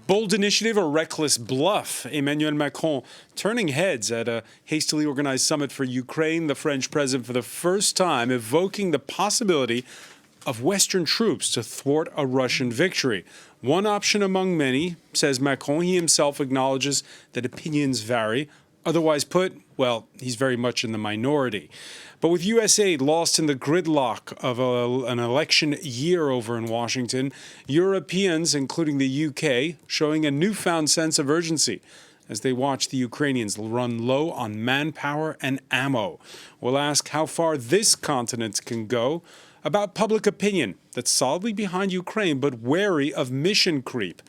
Bold initiative or reckless bluff? Emmanuel Macron turning heads at a hastily organized summit for Ukraine. The French president, for the first time, evoking the possibility of Western troops to thwart a Russian victory. One option among many, says Macron. He himself acknowledges that opinions vary. Otherwise put, well, he's very much in the minority. But with U.S. aid lost in the gridlock of an election year over in Washington, Europeans, including the U.K., showing a newfound sense of urgency as they watch the Ukrainians run low on manpower and ammo. We'll ask how far this continent can go, about public opinion that's solidly behind Ukraine but wary of mission creep,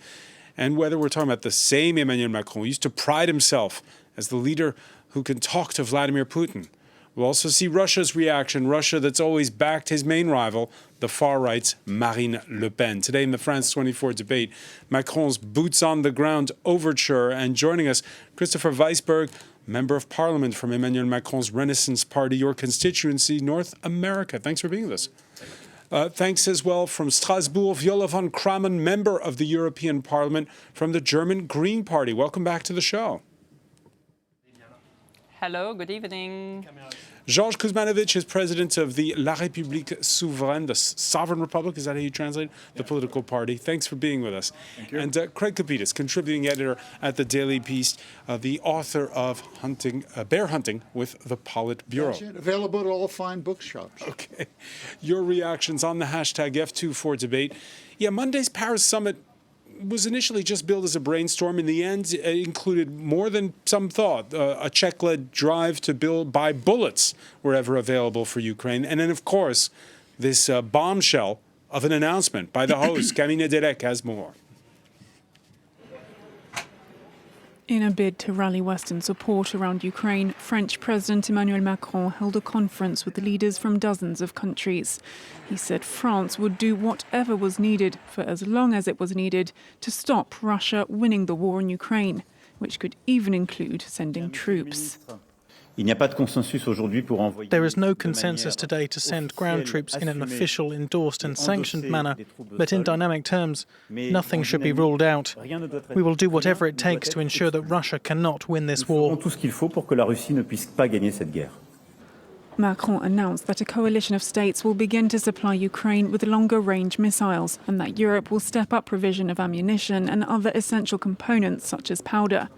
and whether we're talking about the same Emmanuel Macron who used to pride himself as the leader who can talk to Vladimir Putin. We'll also see Russia's reaction, Russia that's always backed his main rival, the far right's Marine Le Pen. Today in the France 24 debate, Macron's boots on the ground overture. And joining us, Christopher Weisberg, Member of Parliament from Emmanuel Macron's Renaissance Party, your constituency, North America. Thanks for being with us. Thanks as well from Strasbourg, Viola von Krammen, Member of the European Parliament from the German Green Party. Welcome back to the show. Hello, good evening. Georges Kuzmanovic is president of the La République Souveraine, the Sovereign Republic, is that how you translate it? The political party. Thanks for being with us. Thank you. And Craig Kapitas, contributing editor at the Daily Beast, the author of Bear Hunting with the Politburo. That's it. Available at all fine bookshops. Okay. Your reactions on the hashtag F24debate. Yeah, Monday's Paris summit was initially just billed as a brainstorm. In the end, it included more than some thought. A Czech-led drive to buy bullets wherever available for Ukraine. And then, of course, this bombshell of an announcement by the host. Camille Derek has more. In a bid to rally Western support around Ukraine, French President Emmanuel Macron held a conference with leaders from dozens of countries. He said France would do whatever was needed, for as long as it was needed, to stop Russia winning the war in Ukraine, which could even include sending troops. There is no consensus today to send ground troops in an official, endorsed and sanctioned manner, but in dynamic terms, nothing should be ruled out. We will do whatever it takes to ensure that Russia cannot win this war. Macron announced that a coalition of states will begin to supply Ukraine with longer-range missiles and that Europe will step up provision of ammunition and other essential components such as powder.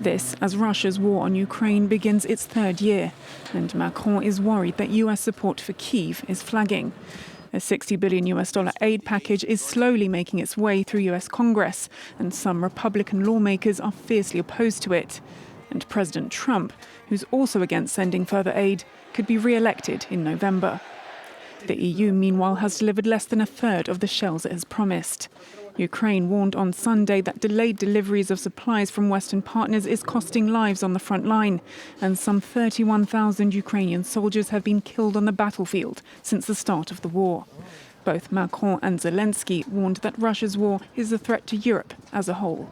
This as Russia's war on Ukraine begins its third year, and Macron is worried that US support for Kyiv is flagging. A $60 billion aid package is slowly making its way through US Congress, and some Republican lawmakers are fiercely opposed to it. And President Trump, who's also against sending further aid, could be re-elected in November. The EU, meanwhile, has delivered less than a third of the shells it has promised. Ukraine warned on Sunday that delayed deliveries of supplies from Western partners is costing lives on the front line, and some 31,000 Ukrainian soldiers have been killed on the battlefield since the start of the war. Both Macron and Zelensky warned that Russia's war is a threat to Europe as a whole.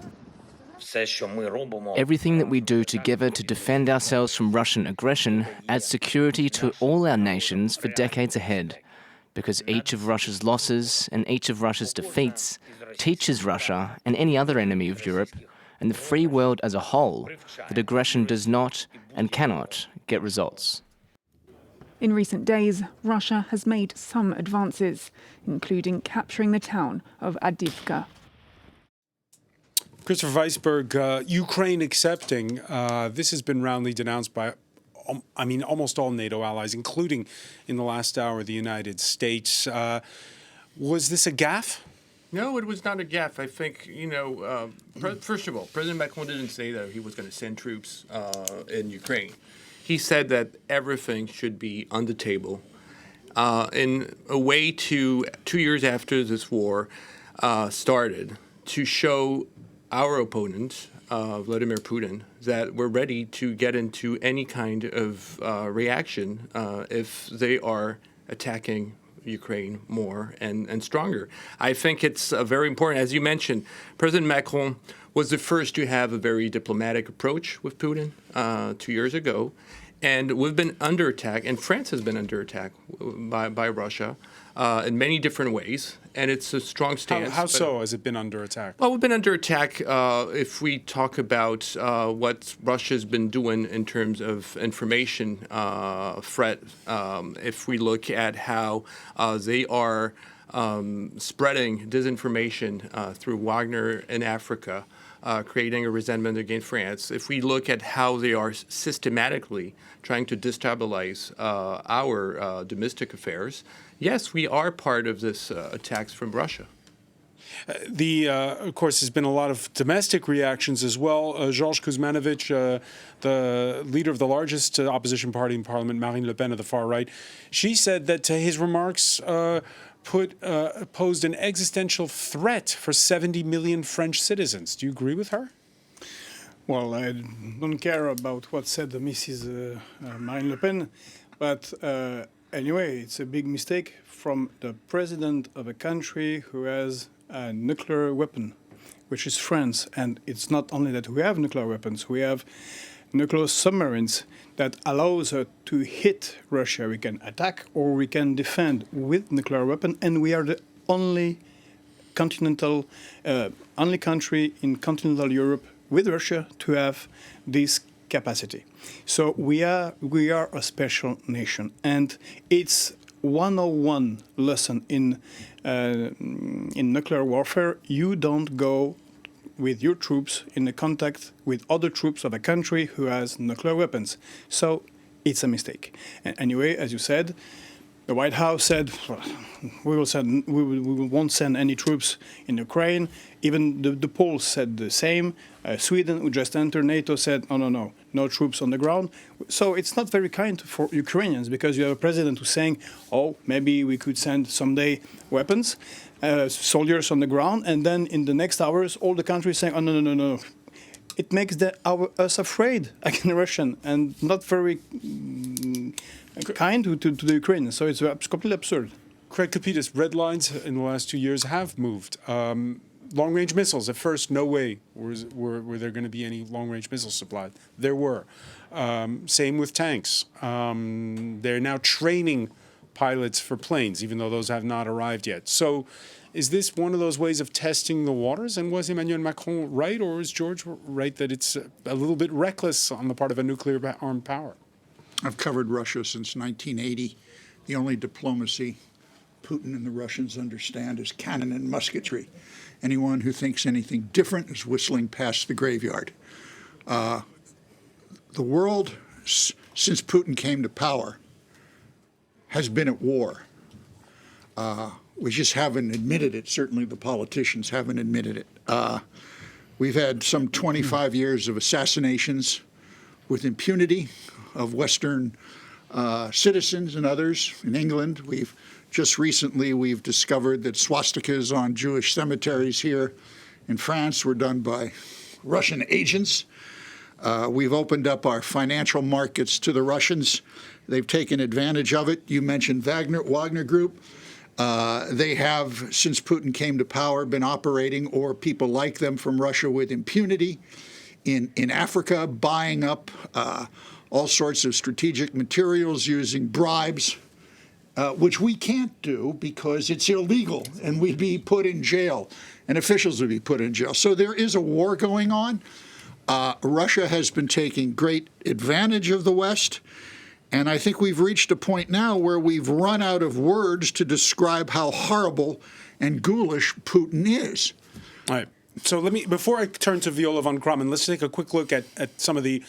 Everything that we do together to defend ourselves from Russian aggression adds security to all our nations for decades ahead, because each of Russia's losses and each of Russia's defeats teaches Russia and any other enemy of Europe and the free world as a whole that aggression does not and cannot get results. In recent days, Russia has made some advances, including capturing the town of Avdiivka. Christopher Weisberg, Ukraine accepting, this has been roundly denounced by, almost all NATO allies, including in the last hour the United States. Was this a gaffe? No, it was not a gaffe. I think, first of all, President Macron didn't say that he was going to send troops in Ukraine. He said that everything should be on the table in a way to, 2 years after this war started, to show our opponent, Vladimir Putin, that we're ready to get into any kind of reaction if they are attacking Ukraine more and stronger. I think it's very important. As you mentioned, President Macron was the first to have a very diplomatic approach with Putin 2 years ago. And we've been under attack, and France has been under attack by Russia in many different ways, and it's a strong stance. How so has it been under attack? Well, we've been under attack if we talk about what Russia's been doing in terms of information threat. If we look at how they are spreading disinformation through Wagner in Africa, creating a resentment against France. If we look at how they are systematically trying to destabilize our domestic affairs, yes, we are part of this attacks from Russia. Of course, there's been a lot of domestic reactions as well. Georges Kuzmanovic, the leader of the largest opposition party in parliament, Marine Le Pen of the far right, she said that his remarks posed an existential threat for 70 million French citizens. Do you agree with her? Well, I don't care about what said Mrs. Marine Le Pen, but anyway, it's a big mistake from the president of a country who has a nuclear weapon, which is France. And it's not only that we have nuclear weapons, we have nuclear submarines that allows us to hit Russia. We can attack or we can defend with nuclear weapon, and we are the only only country in continental Europe with Russia to have this capacity. So we are a special nation, and it's 101 lesson in nuclear warfare. You don't go with your troops in the contact with other troops of a country who has nuclear weapons. So it's a mistake. And anyway, as you said, the White House said we won't send any troops in Ukraine. Even the Poles said the same. Sweden, who just entered NATO, said no troops on the ground. So it's not very kind for Ukrainians, because you have a president who's saying, oh, maybe we could send someday weapons, soldiers on the ground, and then in the next hours, all the countries saying, oh, no. It makes us afraid against Russian, and not very kind to the Ukrainians. So it's completely absurd. Craig Capitas, red lines in the last 2 years have moved. Long-range missiles, at first, no way were there going to be any long-range missiles supplied. There were. Same with tanks. They're now training pilots for planes, even though those have not arrived yet. So is this one of those ways of testing the waters? And was Emmanuel Macron right, or is George right that it's a little bit reckless on the part of a nuclear-armed power? I've covered Russia since 1980. The only diplomacy Putin and the Russians understand is cannon and musketry. Anyone who thinks anything different is whistling past the graveyard. The world, since Putin came to power, has been at war. We just haven't admitted it. Certainly the politicians haven't admitted it. We've had some 25 years of assassinations with impunity of Western citizens and others. In England, we've discovered that swastikas on Jewish cemeteries here in France were done by Russian agents. We've opened up our financial markets to the Russians. They've taken advantage of it. You mentioned Wagner Group. They have, since Putin came to power, been operating, or people like them from Russia, with impunity in Africa, buying up all sorts of strategic materials using bribes, which we can't do because it's illegal, and we'd be put in jail, and officials would be put in jail. So there is a war going on. Russia has been taking great advantage of the West, and I think we've reached a point now where we've run out of words to describe how horrible and ghoulish Putin is. All right. So before I turn to Viola von Krammen, let's take a quick look at some of the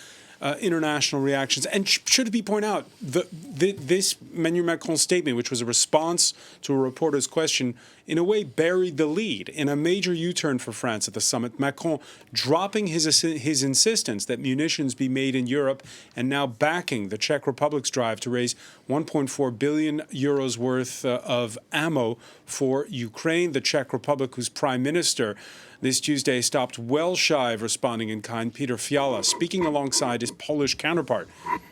international reactions. And should it be pointed out, this Emmanuel Macron statement, which was a response to a reporter's question, in a way buried the lead in a major U-turn for France at the summit. Macron dropping his insistence that munitions be made in Europe, and now backing the Czech Republic's drive to raise 1.4 billion euros worth of ammo for Ukraine. The Czech Republic, whose prime minister this Tuesday stopped well shy of responding in kind, Peter Fiala, speaking alongside his Polish counterpart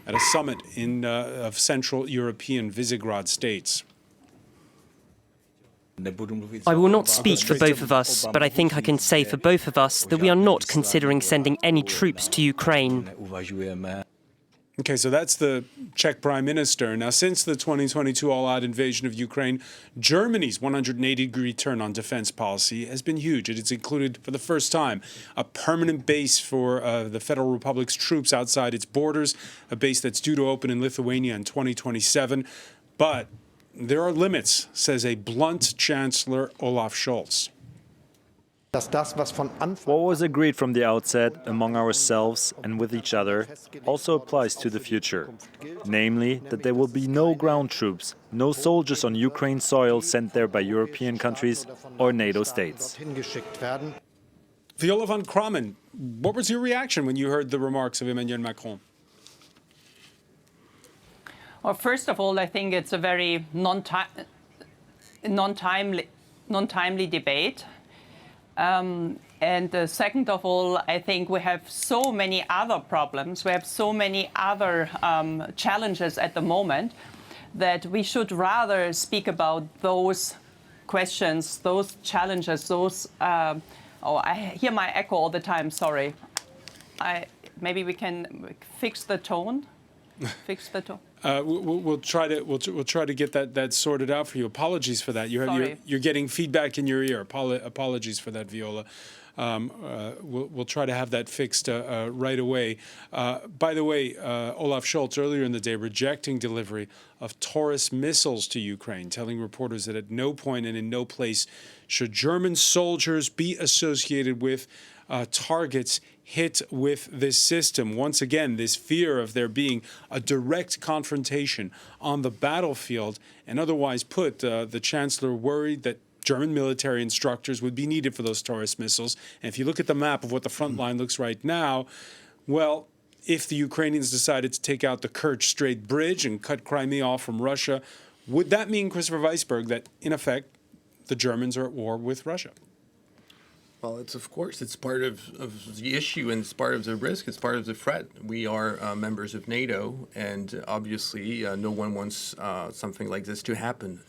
at a summit of Central European Visegrad states. I will not speak for both of us, but I think I can say for both of us that we are not considering sending any troops to Ukraine. Okay, so that's the Czech Prime Minister. Now, since the 2022 all-out invasion of Ukraine, Germany's 180-degree turn on defense policy has been huge. It has included, for the first time, a permanent base for the Federal Republic's troops outside its borders, a base that's due to open in Lithuania in 2027. But there are limits, says a blunt Chancellor Olaf Scholz. What was agreed from the outset among ourselves and with each other also applies to the future. Namely, that there will be no ground troops, no soldiers on Ukraine's soil sent there by European countries or NATO states. Viola von Krammen, what was your reaction when you heard the remarks of Emmanuel Macron? Well, first of all, I think it's a very non-timely debate. And second of all, I think we have so many other problems. We have so many other challenges at the moment that we should rather speak about those questions, those challenges, those. I hear my echo all the time. Sorry. Maybe we can fix the tone. Fix the tone. We'll try to get that sorted out for you. Apologies for that. You're getting feedback in your ear. Apologies for that, Viola. We'll try to have that fixed right away. By the way, Olaf Scholz earlier in the day rejecting delivery of Taurus missiles to Ukraine, telling reporters that at no point and in no place should German soldiers be associated with targets hit with this system. Once again, this fear of there being a direct confrontation on the battlefield, and otherwise put, the Chancellor worried that German military instructors would be needed for those Taurus missiles. And if you look at the map of what the front line looks right now, well, if the Ukrainians decided to take out the Kerch Strait Bridge and cut Crimea off from Russia, would that mean, Christopher Weisberg, that in effect the Germans are at war with Russia? Well, it's part of the issue, and it's part of the risk. It's part of the threat. We are members of NATO, and obviously no one wants something like this to happen.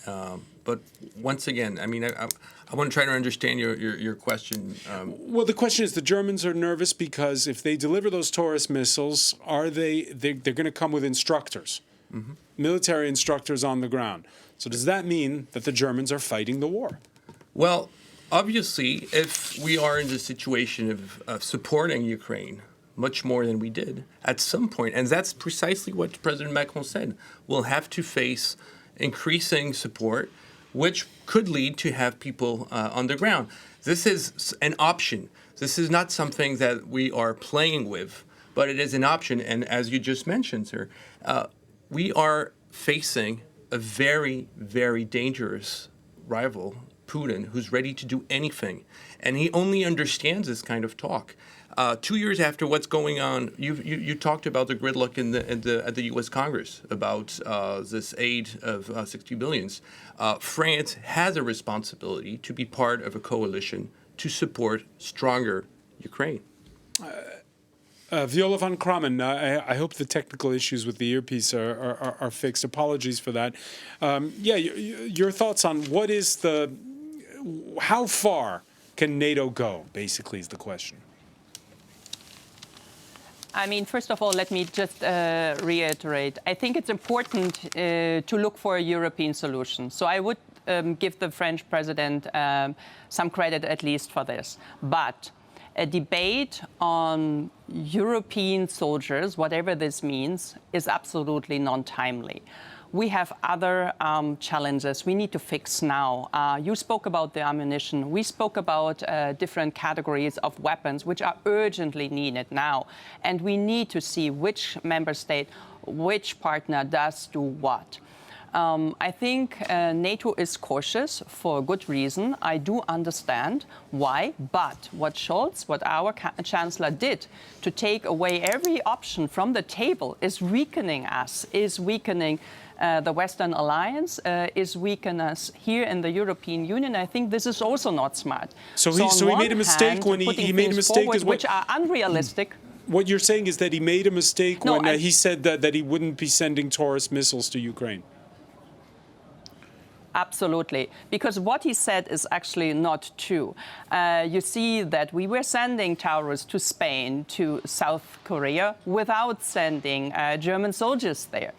But once again, I mean, I want to try to understand your question. Well, the question is, the Germans are nervous because if they deliver those Taurus missiles, they're going to come with instructors, military instructors on the ground. So does that mean that the Germans are fighting the war? Well, obviously, if we are in the situation of supporting Ukraine much more than we did at some point, and that's precisely what President Macron said, we'll have to face increasing support, which could lead to have people on the ground. This is an option. This is not something that we are playing with, but it is an option. And as you just mentioned, sir, we are facing a very, very dangerous rival, Putin, who's ready to do anything, and he only understands this kind of talk. 2 years after what's going on, you talked about the gridlock at the U.S. Congress about this aid of $60 billion. France has a responsibility to be part of a coalition to support stronger Ukraine. Viola von Krammen, I hope the technical issues with the earpiece are fixed. Apologies for that. Your thoughts on how far can NATO go, basically, is the question. I mean, first of all, let me just reiterate. I think it's important to look for a European solution. So I would give the French president some credit at least for this. But a debate on European soldiers, whatever this means, is absolutely non-timely. We have other challenges we need to fix now. You spoke about the ammunition. We spoke about different categories of weapons which are urgently needed now. And we need to see which member state, which partner does do what. I think NATO is cautious for a good reason. I do understand why. But what Scholz, what our Chancellor did to take away every option from the table is weakening us, is weakening the Western Alliance, is weakening us here in the European Union. I think this is also not smart. So he made a mistake when he made a mistake, which are unrealistic. What you're saying is that he made a mistake when he said that he wouldn't be sending Taurus missiles to Ukraine. Absolutely, because what he said is actually not true. You see that we were sending terrorists to Spain, to South Korea, without sending German soldiers there.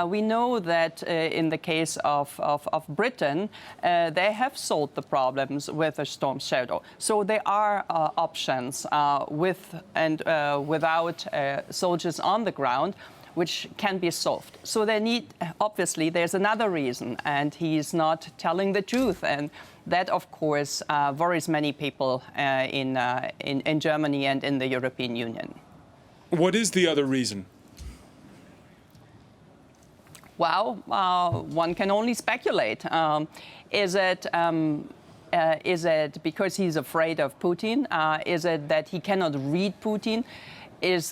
We know that in the case of Britain, they have solved the problems with a storm shadow. So there are options with and without soldiers on the ground, which can be solved. So obviously, there's another reason, and he's not telling the truth. And that, of course, worries many people in Germany and in the European Union. What is the other reason? Well, one can only speculate. Is it because he's afraid of Putin? Is it that he cannot read Putin? Is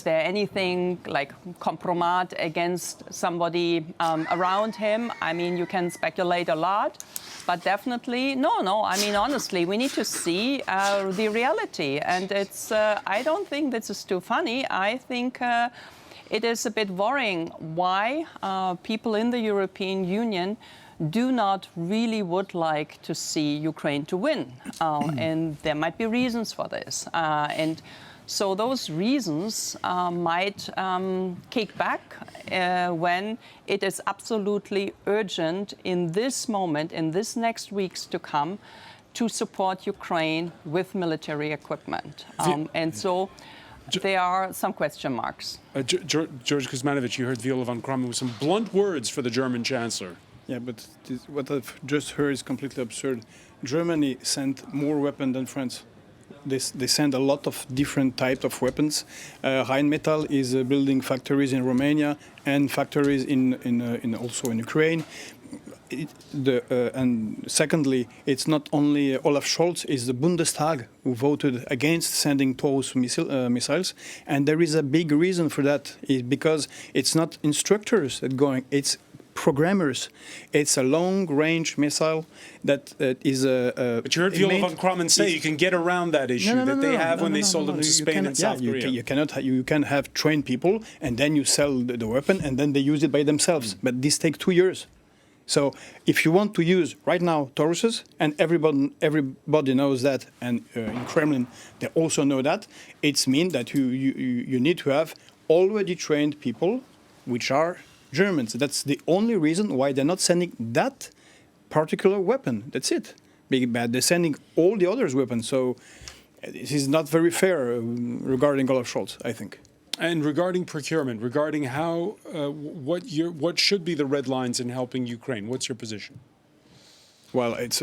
there anything like compromat against somebody around him? I mean, you can speculate a lot, but definitely, no. I mean, honestly, we need to see the reality. And I don't think this is too funny. I think it is a bit worrying why people in the European Union do not really would like to see Ukraine to win. And there might be reasons for this. And so those reasons might kick back when it is absolutely urgent in this moment, in this next weeks to come, to support Ukraine with military equipment. And so there are some question marks. George Kuzmanovic, you heard Viola von Kramon with some blunt words for the German Chancellor. Yeah, but what I've just heard is completely absurd. Germany sent more weapons than France. They send a lot of different types of weapons. Rheinmetall is building factories in Romania and factories also in Ukraine. And secondly, it's not only Olaf Scholz, it's the Bundestag who voted against sending those missiles. And there is a big reason for that, is because it's not instructors that going, it's programmers. It's a long-range missile that is a. But you heard Viola von Kramon say you can get around that issue that they have when they sold them to Spain and South Korea. You can have trained people and then you sell the weapon and then they use it by themselves. But this takes 2 years. So if you want to use right now Tauruses, and everybody knows that, and in Kremlin they also know that, it means that you need to have already trained people, which are Germans. That's the only reason why they're not sending that particular weapon. That's it. But they're sending all the others weapons. So this is not very fair regarding Olaf Scholz, I think. And regarding procurement, regarding how what should be the red lines in helping Ukraine, what's your position? Well, it's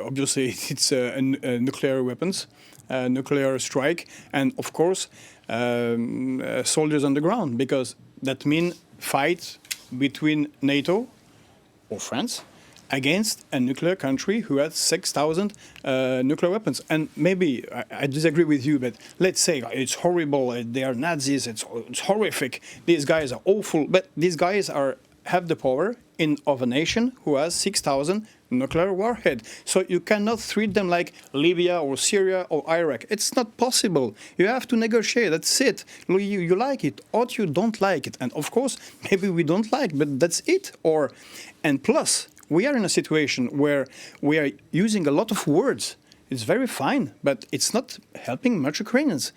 obviously it's nuclear weapons, nuclear strike, and of course soldiers on the ground, because that means fight between NATO or France against a nuclear country who has 6,000 nuclear weapons. And maybe I disagree with you, but let's say it's horrible, they are Nazis, it's horrific, these guys are awful, but these guys have the power of a nation who has 6,000 nuclear warhead. So you cannot treat them like Libya or Syria or Iraq. It's not possible. You have to negotiate. That's it. You like it or you don't like it. And of course, maybe we don't like, but that's it. And plus, we are in a situation where we are using a lot of words. It's very fine, but it's not helping much Ukrainians.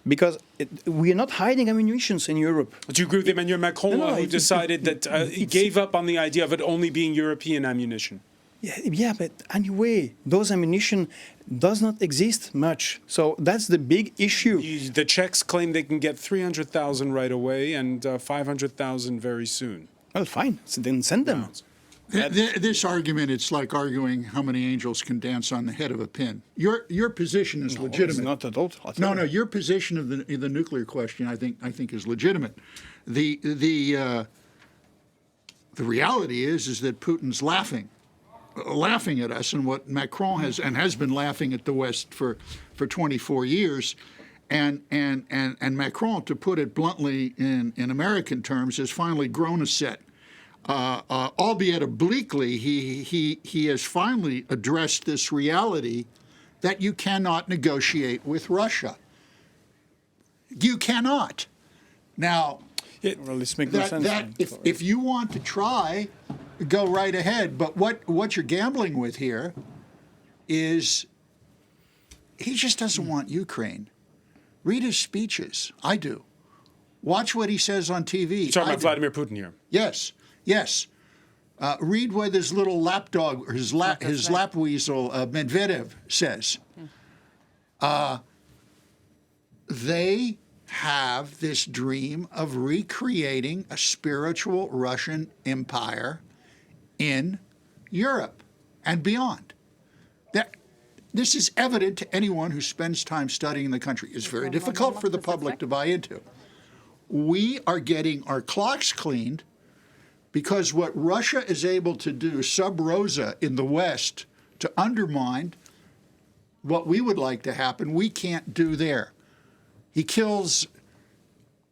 Because we are not hiding ammunition in Europe. Do you agree with Emmanuel Macron, who decided that he gave up on the idea of it only being European ammunition? Yeah, but anyway, those ammunition does not exist much. So that's the big issue. The Czechs claim they can get 300,000 right away and 500,000 very soon. Well, fine. So then send them. This argument, it's like arguing how many angels can dance on the head of a pin. Your position is legitimate. It's not at all. No, your position of the nuclear question, I think is legitimate. The reality is that Putin's laughing at us, and what Macron has been laughing at the West for 24 years. And Macron, to put it bluntly in American terms, has finally grown a set. Albeit obliquely, he has finally addressed this reality that you cannot negotiate with Russia. You cannot. Now, well, let's make no sense. If you want to try go right ahead. But what you're gambling with here is he just doesn't want Ukraine. Read his speeches. I do. Watch what he says on TV. You're talking about Vladimir Putin here. Yes, yes. Read what his little lapdog, or his lap weasel, Medvedev, says. They have this dream of recreating a spiritual Russian empire in Europe and beyond. This is evident to anyone who spends time studying the country. It's very difficult for the public to buy into. We are getting our clocks cleaned because what Russia is able to do sub rosa in the West to undermine what we would like to happen, we can't do there. He kills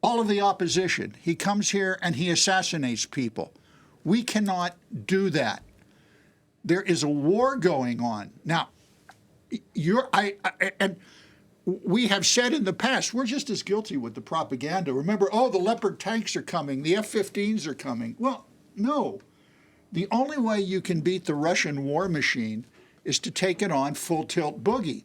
all of the opposition. He comes here and he assassinates people. We cannot do that. There is a war going on. Now, and we have said in the past, we're just as guilty with the propaganda. Remember, the Leopard tanks are coming, the F-15s are coming. Well, no. The only way you can beat the Russian war machine is to take it on full tilt boogie.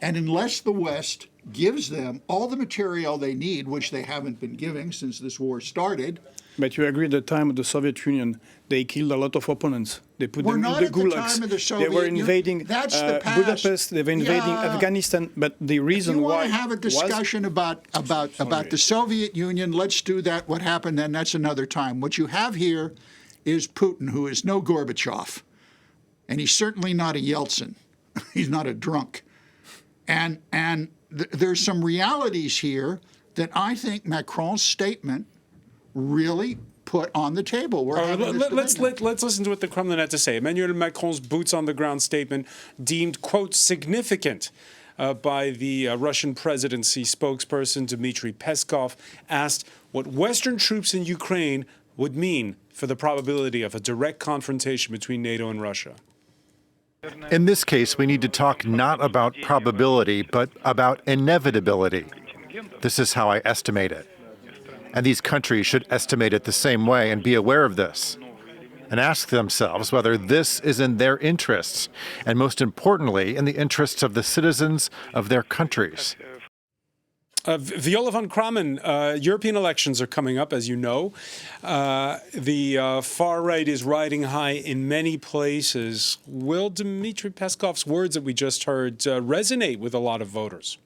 And unless the West gives them all the material they need, which they haven't been giving since this war started. But you agree at the time of the Soviet Union, they killed a lot of opponents. They put them in the gulags. The time of the Soviet they were invading Budapest, they were invading Afghanistan. But the reason why... If you want to have a discussion about the Soviet Union, let's do that. What happened then, that's another time. What you have here is Putin, who is no Gorbachev. And he's certainly not a Yeltsin. He's not a drunk. And there's some realities here that I think Macron's statement really put on the table. Let's listen to what the Kremlin had to say. Emmanuel Macron's boots on the ground statement, deemed, quote, significant by the Russian presidency spokesperson Dmitry Peskov, asked what Western troops in Ukraine would mean for the probability of a direct confrontation between NATO and Russia. In this case, we need to talk not about probability, but about inevitability. This is how I estimate it. And these countries should estimate it the same way and be aware of this, and ask themselves whether this is in their interests, and most importantly, in the interests of the citizens of their countries. Viola von Kramen, European elections are coming up, as you know. The far right is riding high in many places. Will Dmitry Peskov's words that we just heard resonate with a lot of voters?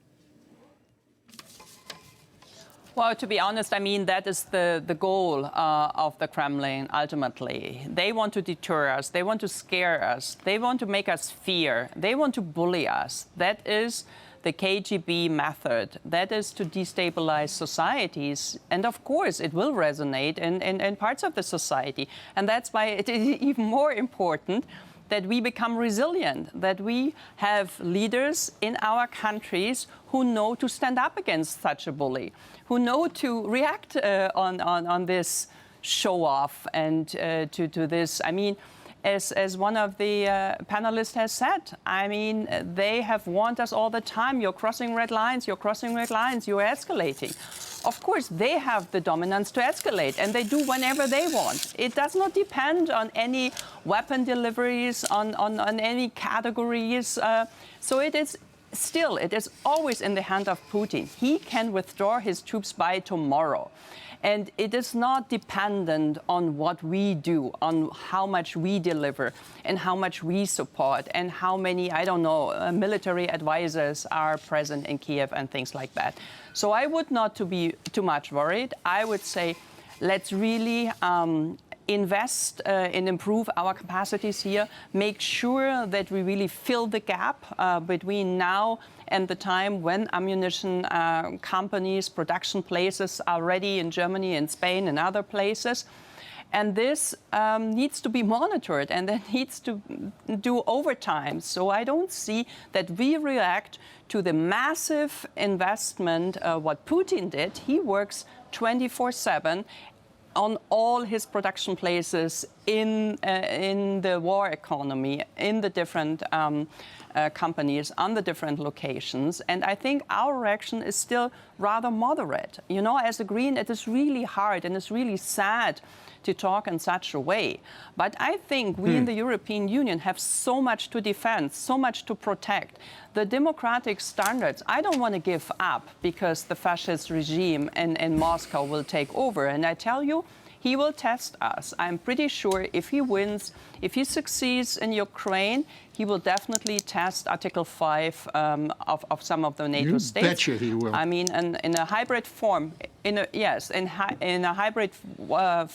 Well, to be honest, I mean, that is the goal of the Kremlin, ultimately. They want to deter us. They want to scare us. They want to make us fear. They want to bully us. That is the KGB method. That is to destabilize societies. And of course, it will resonate in parts of the society. And that's why it is even more important that we become resilient, that we have leaders in our countries who know to stand up against such a bully, who know to react on this show-off and to this. I mean, as one of the panelists has said, I mean, they have warned us all the time, you're crossing red lines, you're crossing red lines, you're escalating. Of course, they have the dominance to escalate, and they do whenever they want. It does not depend on any weapon deliveries, on any categories. So it is always in the hand of Putin. He can withdraw his troops by tomorrow. And it is not dependent on what we do, on how much we deliver and how much we support and how many, I don't know, military advisors are present in Kiev and things like that. So I would not to be too much worried. I would say let's really invest and improve our capacities here, make sure that we really fill the gap between now and the time when ammunition companies, production places are ready in Germany and Spain and other places. And this needs to be monitored, and that needs to do overtime. So I don't see that we react to the massive investment, what Putin did. He works 24/7 on all his production places in the war economy, in the different companies, on the different locations. And I think our reaction is still rather moderate. You know, as a Green, it is really hard and it's really sad to talk in such a way. But I think we in the European Union have so much to defend, so much to protect. The democratic standards, I don't want to give up because the fascist regime in Moscow will take over. And I tell you, he will test us. I'm pretty sure if he wins, if he succeeds in Ukraine, he will definitely test Article 5 of some of the NATO states. You betcha he will. I mean, in a hybrid form, in a hybrid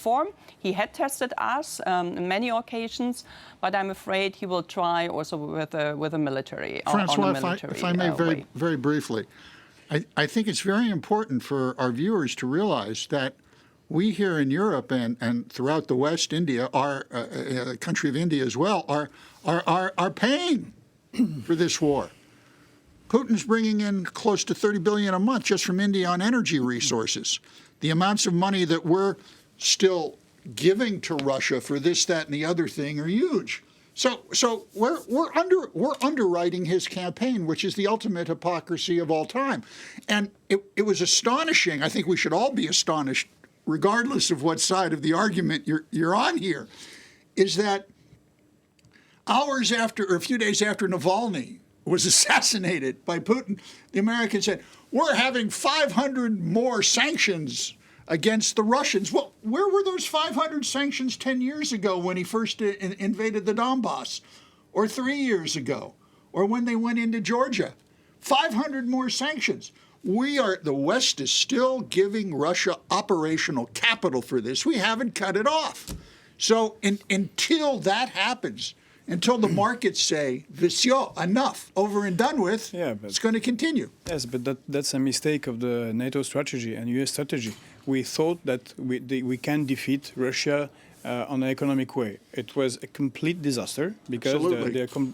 form, he had tested us on many occasions, but I'm afraid he will try also with a military. Francois, if I may very briefly, I think it's very important for our viewers to realize that we here in Europe and throughout the West, India, our country of India as well, are paying for this war. Putin's bringing in close to $30 billion a month just from India on energy resources. The amounts of money that we're still giving to Russia for this, that, and the other thing are huge. So we're underwriting his campaign, which is the ultimate hypocrisy of all time. And it was astonishing. I think we should all be astonished, regardless of what side of the argument you're on here, is that hours after, or a few days after Navalny was assassinated by Putin, the Americans said, we're having 500 more sanctions against the Russians. Well, where were those 500 sanctions 10 years ago when he first invaded the Donbass, or 3 years ago, or when they went into Georgia? 500 more sanctions. The West is still giving Russia operational capital for this. We haven't cut it off. So until that happens, until the markets say, Visio, enough, over and done with, it's going to continue. Yes, but that's a mistake of the NATO strategy and US strategy. We thought that we can defeat Russia on an economic way. It was a complete disaster because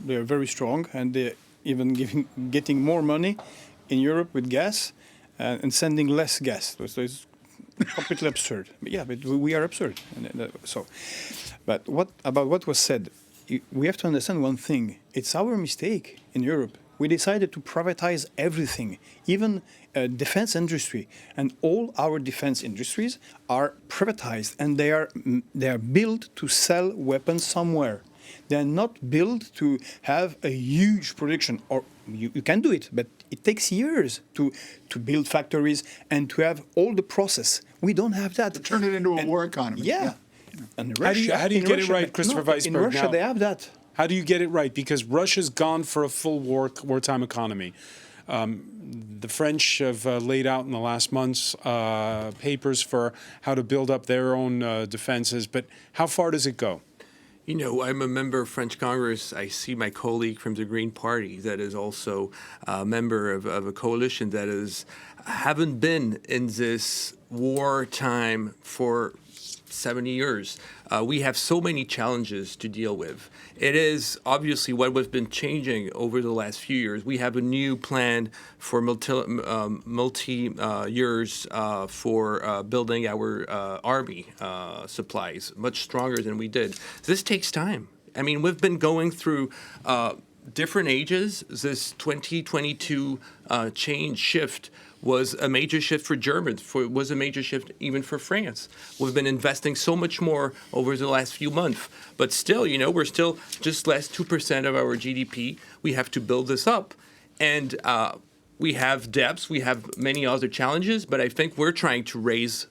they're very strong and they're even getting more money in Europe with gas and sending less gas. So it's completely absurd. But we are absurd. But what was said? We have to understand one thing. It's our mistake in Europe. We decided to privatize everything, even defense industry. And all our defense industries are privatized, and they are built to sell weapons somewhere. They are not built to have a huge production. Or you can do it, but it takes years to build factories and to have all the process. We don't have that. To turn it into a war economy. Yeah. And Russia, how do you get it right, Christopher Weisberg? In Russia, they have that. How do you get it right? Because Russia's gone for a full wartime economy. The French have laid out in the last months papers for how to build up their own defenses. But how far does it go? You know, I'm a member of French Congress. I see my colleague from the Green Party that is also a member of a coalition that haven't been in this wartime for 70 years. We have so many challenges to deal with. It is obviously what has been changing over the last few years. We have a new plan for multi years for building our army supplies, much stronger than we did. This takes time. I mean, we've been going through different ages. This 2022 shift was a major shift for Germans, was a major shift even for France. We've been investing so much more over the last few months. But still, you know, we're still just less 2% of our GDP. We have to build this up. And we have debts, we have many other challenges, but I think we're trying to raise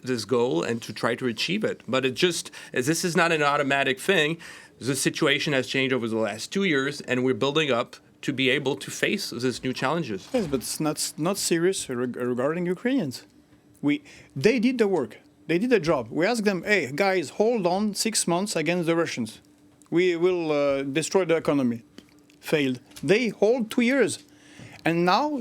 this goal and to try to achieve it. But this is not an automatic thing. The situation has changed over the last 2 years, and we're building up to be able to face these new challenges. Yes, but it's not serious regarding Ukrainians. They did the work. They did the job. We asked them, hey, guys, hold on 6 months against the Russians. We will destroy the economy. Failed. They hold 2 years. And now,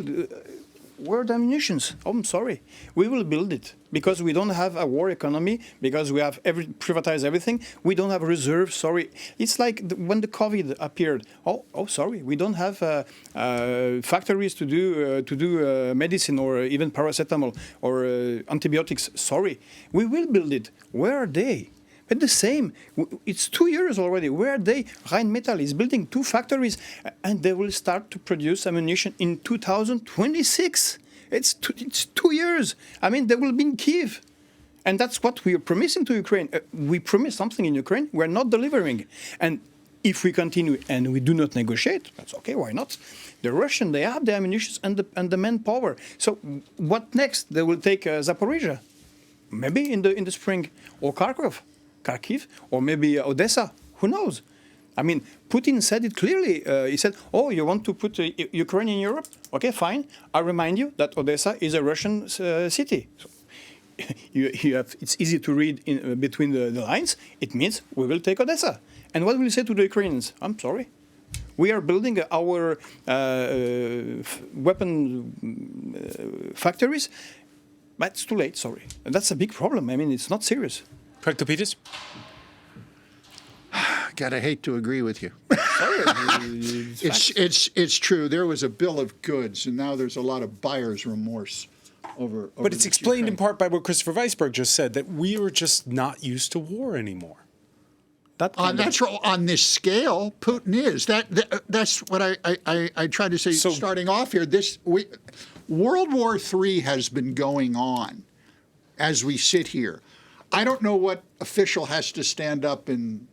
where are the ammunitions? Oh, I'm sorry. We will build it. Because we don't have a war economy, because we have privatized everything, we don't have reserves, sorry. It's like when the COVID appeared. Oh, sorry, we don't have factories to do medicine or even paracetamol or antibiotics, sorry. We will build it. Where are they? But the same, it's 2 years already. Where are they? Rheinmetall is building 2 factories, and they will start to produce ammunition in 2026. It's 2 years. I mean, they will be in Kiev. And that's what we are promising to Ukraine. We promise something in Ukraine, we're not delivering. And if we continue and we do not negotiate, that's okay, why not? The Russians, they have the ammunition and the manpower. So what next? They will take Zaporizhia, maybe in the spring, or Kharkiv, or maybe Odessa, who knows? I mean, Putin said it clearly. He said, oh, you want to put Ukraine in Europe? Okay, fine. I remind you that Odessa is a Russian city. So it's easy to read between the lines. It means we will take Odessa. And what will you say to the Ukrainians? I'm sorry. We are building our weapon factories, but it's too late, sorry. And that's a big problem. I mean, it's not serious. Dr. Peters? God, I hate to agree with you. It's true. There was a bill of goods, and now there's a lot of buyer's remorse over But it's explained in part by what Christopher Weisberg just said, that we are just not used to war anymore. That's right. On this scale, Putin is. That's what I tried to say. So, starting off here, World War III has been going on as we sit here. I don't know what official has to stand up in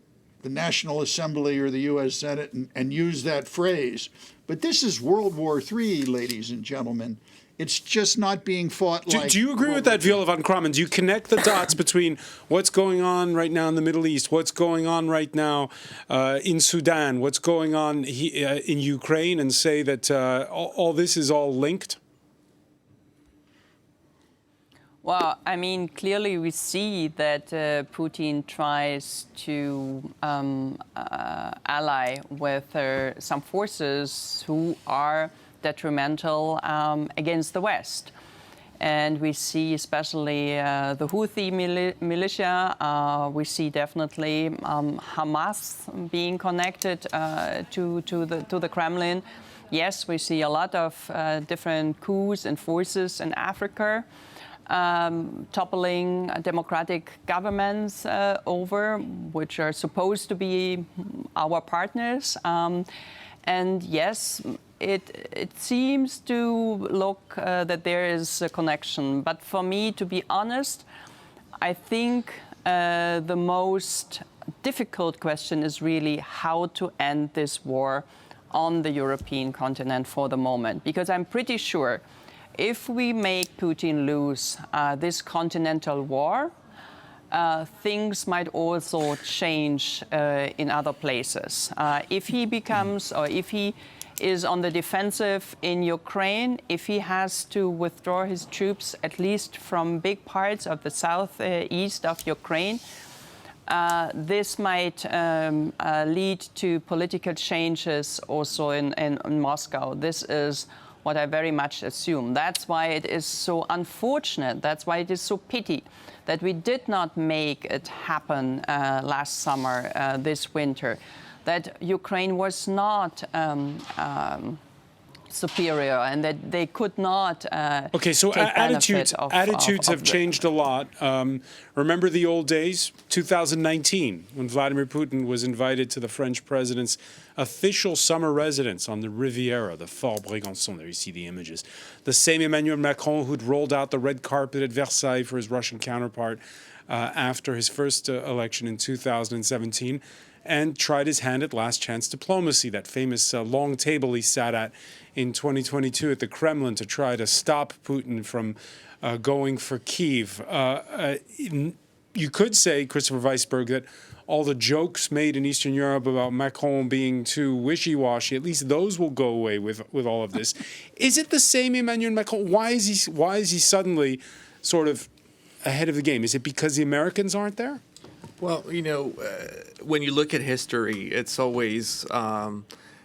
the National Assembly or the U.S. Senate and use that phrase, but this is World War III, ladies and gentlemen. It's just not being fought like... Do you agree with that, Viola van Krammen? Do you connect the dots between what's going on right now in the Middle East, what's going on right now in Sudan, what's going on in Ukraine, and say that all this is all linked? Well, I mean, clearly we see that Putin tries to ally with some forces who are detrimental against the West. And we see especially the Houthi militia. We see definitely Hamas being connected to the Kremlin. Yes, we see a lot of different coups and forces in Africa. Toppling democratic governments over, which are supposed to be our partners. And yes, it seems to look that there is a connection. But for me, to be honest, I think the most difficult question is really how to end this war on the European continent for the moment. Because I'm pretty sure if we make Putin lose this continental war, things might also change in other places. If he becomes, or if he is on the defensive in Ukraine, if he has to withdraw his troops, at least from big parts of the southeast of Ukraine, this might lead to political changes also in Moscow. This is what I very much assume. That's why it is so unfortunate, that's why it is so pity that we did not make it happen last summer, this winter, that Ukraine was not superior and that they could not Okay, so take attitudes have of changed a lot. Remember the old days, 2019, when Vladimir Putin was invited to the French president's official summer residence on the Riviera, the Fort Brégançon. There you see the images. The same Emmanuel Macron who'd rolled out the red carpet at Versailles for his Russian counterpart after his first election in 2017, and tried his hand at last chance diplomacy, that famous long table he sat at in 2022 at the Kremlin to try to stop Putin from going for Kyiv. You could say, Christopher Weisberg, that all the jokes made in Eastern Europe about Macron being too wishy-washy, at least those will go away with all of this. Is it the same Emmanuel Macron? Why is he suddenly sort of ahead of the game? Is it because the Americans aren't there? Well, you know, when you look at history, it's always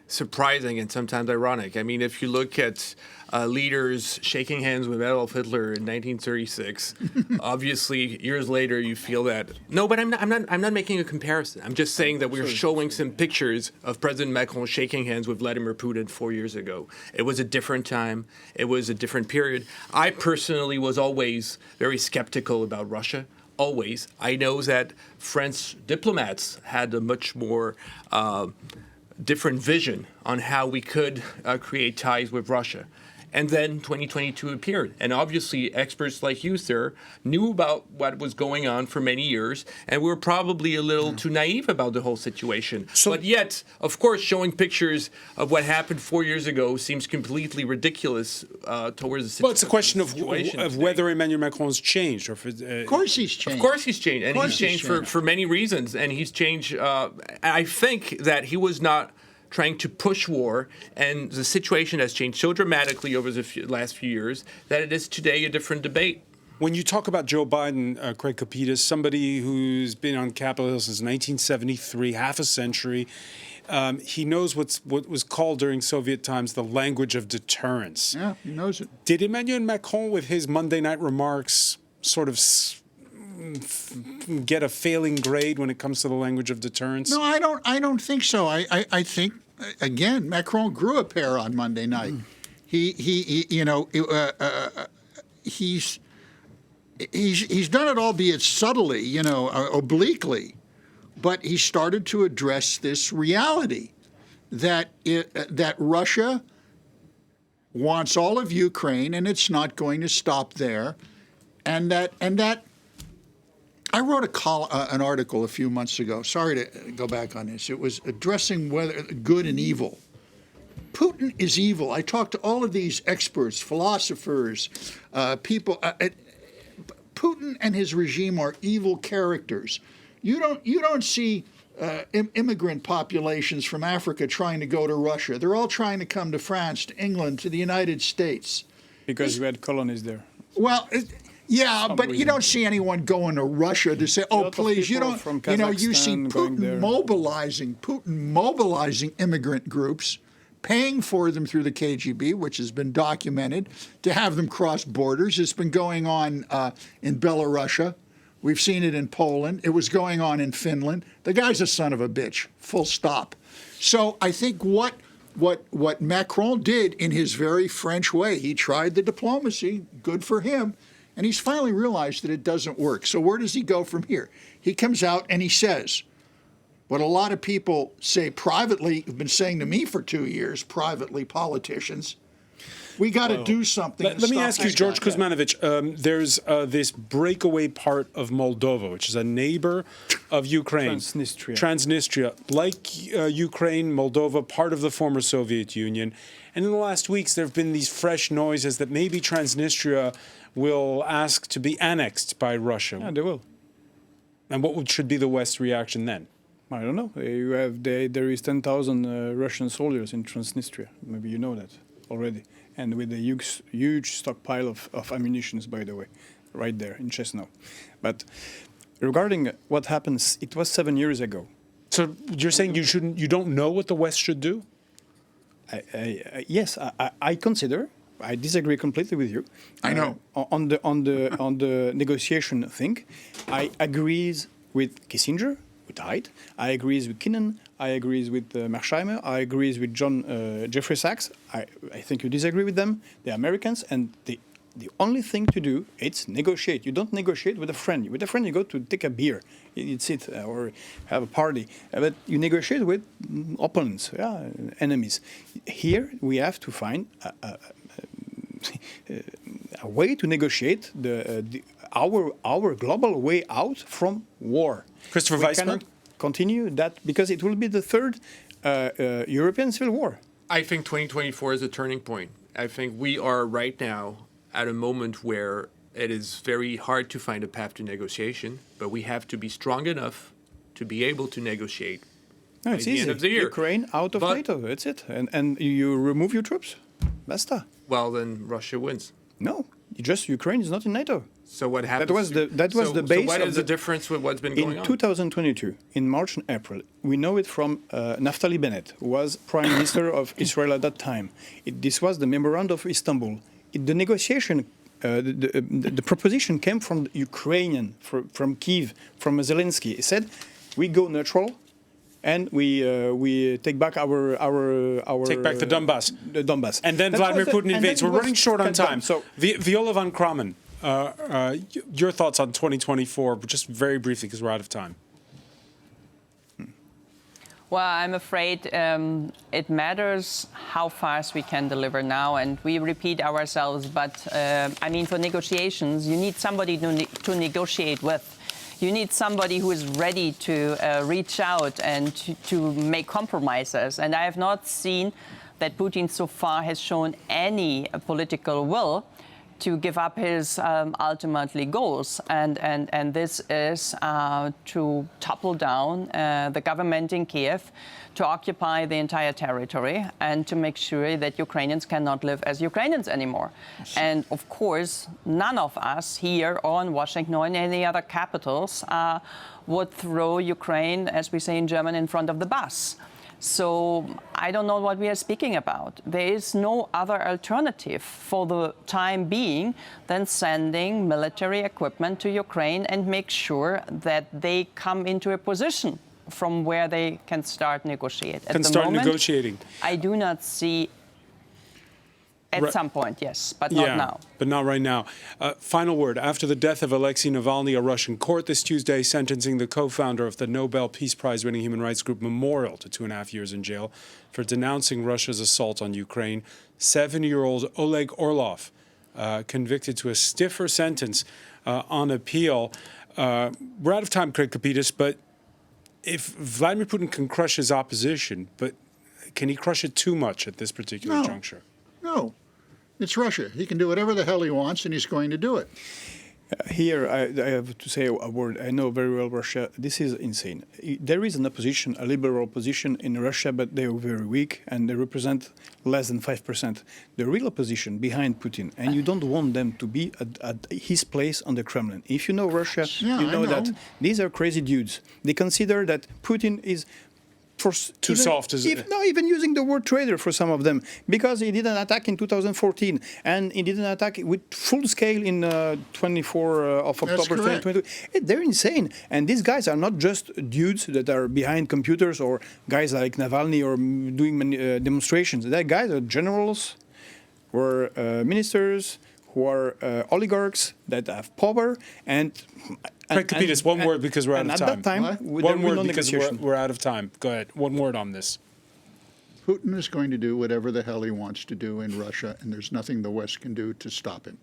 surprising and sometimes ironic. I mean, if you look at leaders shaking hands with Adolf Hitler in 1936, obviously years later you feel that. No, but I'm not making a comparison. I'm just saying that we're showing some pictures of President Macron shaking hands with Vladimir Putin 4 years ago. It was a different time. It was a different period. I personally was always very skeptical about Russia. Always. I know that French diplomats had a much more different vision on how we could create ties with Russia. And then 2022 appeared. And obviously, experts like you, sir, knew about what was going on for many years, and we were probably a little too naive about the whole situation. But yet, of course, showing pictures of what happened 4 years ago seems completely ridiculous towards the situation. Well, it's a question of whether Emmanuel Macron's changed. Or if of course he's changed. Of course he's changed. And he's changed for many reasons. And he's changed. I think that he was not trying to push war, and the situation has changed so dramatically over the last few years that it is today a different debate. When you talk about Joe Biden, Craig Kopitas, somebody who's been on Capitol Hill since 1973, half a century, he knows what was called during Soviet times the language of deterrence. Yeah, he knows it. Did Emmanuel Macron, with his Monday night remarks, sort of get a failing grade when it comes to the language of deterrence? No, I don't think so. I think, again, Macron grew a pair on Monday night. He's done it, albeit subtly, obliquely, but he started to address this reality that that Russia wants all of Ukraine, and it's not going to stop there, and that I wrote an article a few months ago. Sorry to go back on this. It was addressing whether good and evil. Putin is evil. I talked to all of these experts, philosophers, people. Putin and his regime are evil characters. You don't see immigrant populations from Africa trying to go to Russia. They're all trying to come to France, to England, to the United States. Because we had colonies there. Well, yeah, but you don't see anyone going to Russia to say, "Oh, please." You don't. You see Putin mobilizing immigrant groups, paying for them through the KGB, which has been documented, to have them cross borders. It's been going on in Belarus. We've seen it in Poland. It was going on in Finland. The guy's a son of a bitch, full stop. So I think what Macron did in his very French way, he tried the diplomacy, good for him, and he's finally realized that it doesn't work. So where does he go from here? He comes out and he says what a lot of people say privately, have been saying to me for 2 years, privately, politicians, we got to do something. Let me ask you, George Kuzmanovic, there's this breakaway part of Moldova, which is a neighbor of Ukraine. Transnistria. Like Ukraine, Moldova, part of the former Soviet Union. And in the last weeks, there have been these fresh noises that maybe Transnistria will ask to be annexed by Russia. Yeah, they will. And what should be the West's reaction then? I don't know. There is 10,000 Russian soldiers in Transnistria. Maybe you know that already. And with a huge stockpile of ammunition, by the way, right there in Chesno. But regarding what happens, it was 7 years ago. So you're saying you don't know what the West should do? Yes, I consider. I disagree completely with you. I know. On the negotiation thing, I agree with Kissinger, with Hyde. I agree with Kinnan. I agree with Mearsheimer. I agree with Jeffrey Sachs. I think you disagree with them. They're Americans, and the only thing to do is negotiate. You don't negotiate with a friend. With a friend, you go to take a beer, you sit or have a party. But you negotiate with opponents, enemies. Here we have to find a way to negotiate our global way out from war. Christopher Weisberg? Continue that because it will be the third European civil war. I think 2024 is a turning point. I think we are right now at a moment where it is very hard to find a path to negotiation, but we have to be strong enough to be able to negotiate. No, it's easy. End of the year. Ukraine out of NATO. That's it. And you remove your troops. Basta. Well, then Russia wins. No, Ukraine is not in NATO. So what happens? That was the base. So what is the difference with what's been going on? In 2022, in March and April, we know it from Naftali Bennett, who was Prime Minister of Israel at that time. This was the Memorandum of Istanbul. The negotiation, the proposition came from the Ukrainian, from Kyiv, from Zelensky. He said, "We go neutral, and we take back our take back the Donbass. The Donbass. And then Vladimir Putin invades. We're running short on time. So Viola von Krammen, your thoughts on 2024, just very briefly because we're out of time. Well, I'm afraid it matters how fast we can deliver now, and we repeat ourselves. But I mean, for negotiations, you need somebody to negotiate with. You need somebody who is ready to reach out and to make compromises. And I have not seen that Putin so far has shown any political will to give up his ultimately goals, and this is to topple down the government in Kiev, to occupy the entire territory, and to make sure that Ukrainians cannot live as Ukrainians anymore. And of course, none of us here or in Washington or in any other capitals would throw Ukraine, as we say in German, in front of the bus. So I don't know what we are speaking about. There is no other alternative for the time being than sending military equipment to Ukraine and make sure that they come into a position from where they can start negotiate. At the moment, negotiating. I do not see. At some point, yes, but not now. But not right now. Final word. After the death of Alexei Navalny, a Russian court this Tuesday sentencing the co-founder of the Nobel Peace Prize-winning human rights group Memorial to 2.5 years in jail for denouncing Russia's assault on Ukraine. 70-year-old Oleg Orlov convicted to a stiffer sentence on appeal. We're out of time, Craig Kapitas, but if Vladimir Putin can crush his opposition, but can he crush it too much at this particular juncture? No. It's Russia. He can do whatever the hell he wants, and he's going to do it. Here, I have to say a word. I know very well Russia. This is insane. There is an opposition, a liberal opposition in Russia, but they are very weak, and they represent less than 5%. The real opposition behind Putin, and you don't want them to be at his place on the Kremlin. If you know Russia, you know that these are crazy dudes. They consider that Putin is even using the word traitor for some of them, because he did an attack in 2014 and he did an attack with full scale in 24 of October 2022. They're insane, and these guys are not just dudes that are behind computers or guys like Navalny or doing demonstrations. That guys are generals or ministers who are oligarchs that have power and. Craig Kapitas, one word because we're out of time. At that time, one word because we're out of time. Go ahead. One word on this. Putin is going to do whatever the hell he wants to do in Russia, and there's nothing the West can do to stop him.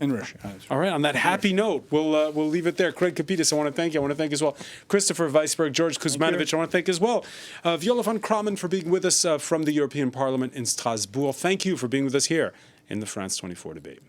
In Russia. All right. On that happy note, we'll leave it there. Craig Kapitas, I want to thank you. I want to thank as well Christopher Weisberg, George Kuzmanovic. I want to thank as well Viola von Krammen for being with us from the European Parliament in Strasbourg. Thank you for being with us here in the France 24 debate.